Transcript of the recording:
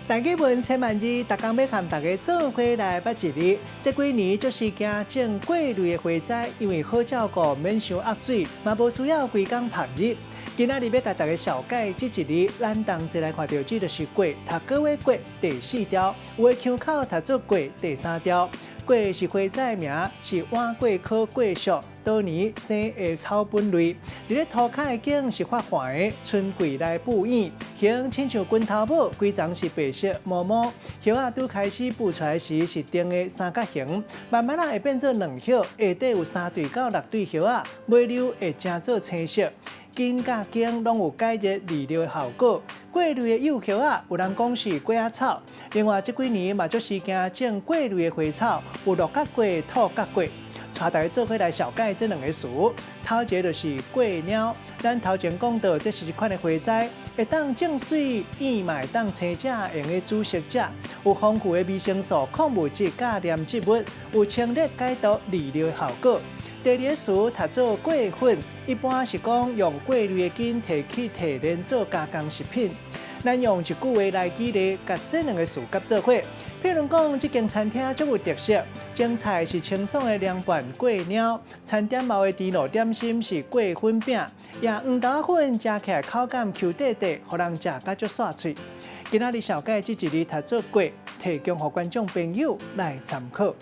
大家问千万字，逐工要和大家做伙来捌一日。这几年就是惊种桂类的花栽，因为好照顾，免伤压水，嘛无需要规工晒日。今仔日要甲大家小解这一日，咱同齐来看到，这就是桂，读过的桂第4条，有的腔口读做桂第3条。桂是花栽名，是碗桂科桂属多年生的草本类。伫咧土骹的茎是发黄的，春季来布叶，形亲像拳头母，规丛是白色毛毛。叶啊拄开始布出来时是长的三角形，慢慢会变做两叶，下底有3对到6对叶啊，尾溜会正做青色。茎甲茎拢有解热利尿的效果。桂类的幼叶啊，有人讲是龟仔草。另外，这几年嘛，就是惊种桂类的花草，有鹿角桂、兔角桂。带大家做伙来小解这2个词。头一个就是桂鸟，咱头前讲到，这是一款的花栽，会当种水，燕嘛会当青食，用的煮食食，有丰富的维生素、矿物质、甲黏植物，有清热解毒、利尿的效果。第2个词读做桂粉，一般是讲用桂类的根提去提炼做加工食品。咱用一句话来举例，甲这2个词夹做伙。譬如讲，这间餐厅足有特色，前菜是清爽的凉拌桂鸟，餐点嘛的甜露点心是桂粉饼，也黄豆粉加起来口感 Q 底底，互人食甲足爽脆。今仔日小解这一日读做桂，提供予观众朋友来参考。